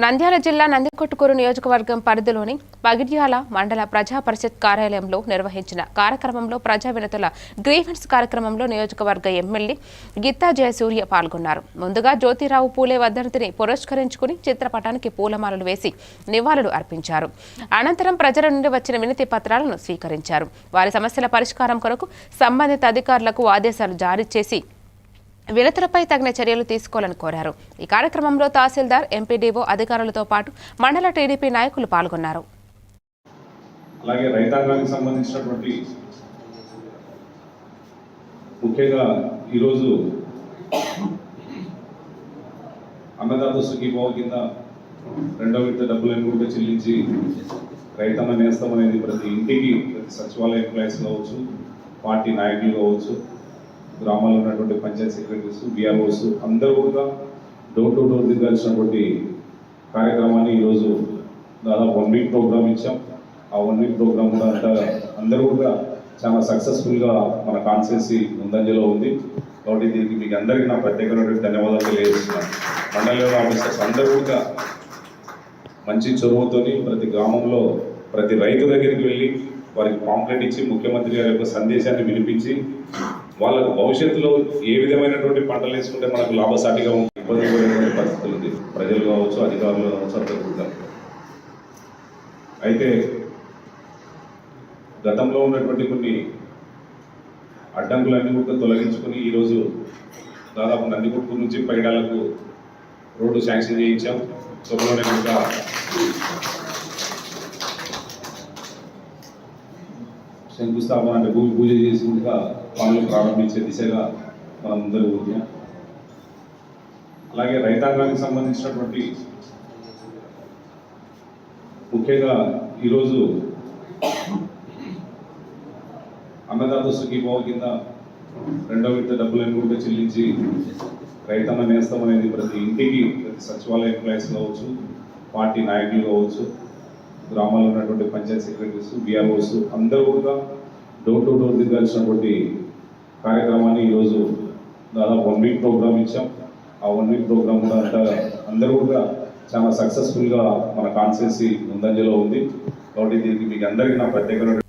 నంద్యాల జిల్లా నందికొట్కూరు నియోజకవర్గం పరిధిలోని పగిడ్యాల మండల ప్రజా పరిషత్ కార్యాలయంలో నిర్వహించిన కార్యక్రమంలో ప్రజా వినతుల గ్రీవెన్స్ కార్యక్రమంలో నియోజకవర్గ ఎమ్మెల్యే గిత్తా జయసూర్య పాల్గొన్నారు. ముందుగా జ్యోతిరావు పూలే వర్ధంతిని పురస్కరించుకుని చిత్రపటానికి పూలమాలలు వేసి నివాళులు అర్పించారు. అనంతరం ప్రజల నుండి వచ్చిన వినతి పత్రాలను స్వీకరించారు. వారి సమస్యల పరిష్కారం కొరకు సంబంధిత అధికారులకు ఆదేశాలు జారీ చేసి వినతులపై తగిన చర్యలు తీసుకోవాలని కోరారు. ఈ కార్యక్రమంలో తహసీల్దార్, ఎంపీడీఓ అధికారులతో పాటు మండల టీడీపీ నాయకులు పాల్గొన్నారు. అలాగే రైతాంగానికి సంబంధించినటువంటి ముఖ్యంగా ఈరోజు అన్నదాత సుఖీభావ కింద రెండవ విడత డబ్బులను కూడా చెల్లించి రైతన్న నేస్తం అనేది ప్రతి ఇంటికి, ప్రతి సచివాలయ ఎంప్లాయీస్ కావచ్చు, పార్టీ నాయకులు కావచ్చు, గ్రామాల్లో ఉన్నటువంటి పంచాయత్ సెక్రటరీస్, విఆర్ఓస్ అందరూ కూడా డోర్ టు డోర్ దిగాల్సినటువంటి కార్యక్రమాన్ని ఈరోజు దాదాపు 1 వీక్ ప్రోగ్రామ్ ఇచ్చాం. ఆ 1 వీక్ ప్రోగ్రామ్ కూడా అందరూ కూడా చాలా సక్సెస్ఫుల్గా మన కాన్స్టిట్యున్సీ ముందంజలో ఉంది. కాబట్టి దీనికి మీకు అందరికీ నా ప్రత్యేకమైనటువంటి ధన్యవాదాలు తెలియజేస్తున్నాను. మండల ఆఫీసర్స్ అందరూ కూడా మంచి చొరవతోని ప్రతి గ్రామంలో ప్రతి రైతు దగ్గరికి వెళ్ళి వారికి పాంప్లెట్ ఇచ్చి ముఖ్యమంత్రి గారి యొక్క సందేశాన్ని వినిపించి వాళ్ళకు భవిష్యత్తులో ఏ విధమైనటువంటి పంటలు వేసుకుంటే మనకు లాభసాటిగా ఇబ్బంది పడేటువంటి పరిస్థితులు ఉంది. ప్రజలు కావచ్చు, అధికారులు కావచ్చు, అందరూ కూడా. అయితే గతంలో ఉన్నటువంటి కొన్ని అడ్డంకులన్నీ కూడా తొలగించుకొని ఈరోజు దాదాపు నందికొట్కూరు నుంచి పైడాలకు రోడ్డు శాంక్షన్ చేయించాం. త్వరలోనే కూడా శంకుస్థాపన అంటే భూమి పూజ చేసి ఇంకా పనులు ప్రారంభించే దిశగా మనం ముందరు పోతున్నాం. అలాగే రైతాంగానికి సంబంధించినటువంటి ముఖ్యంగా ఈరోజు అన్నదాత సుఖీభావ కింద రెండవ విడత డబ్బులను కూడా చెల్లించి రైతన్న నేస్తం అనేది ప్రతి ఇంటికి, ప్రతి సచివాలయ ఎంప్లాయీస్ కావచ్చు, పార్టీ నాయకులు కావచ్చు, గ్రామాల్లో ఉన్నటువంటి పంచాయత్ సెక్రటరీస్, విఆర్ఓస్ అందరూ కూడా డోర్ టు డోర్ దిగాల్సినటువంటి కార్యక్రమాన్ని ఈరోజు దాదాపు 1 వీక్ ప్రోగ్రామ్ ఇచ్చాం. ఆ 1 వీక్ ప్రోగ్రామ్ కూడా అందరూ కూడా చాలా సక్సెస్ఫుల్గా మన కాన్స్టిట్యున్సీ ముందంజలో ఉంది. కాబట్టి దీనికి మీకు అందరికీ నా ప్రత్యేకమైన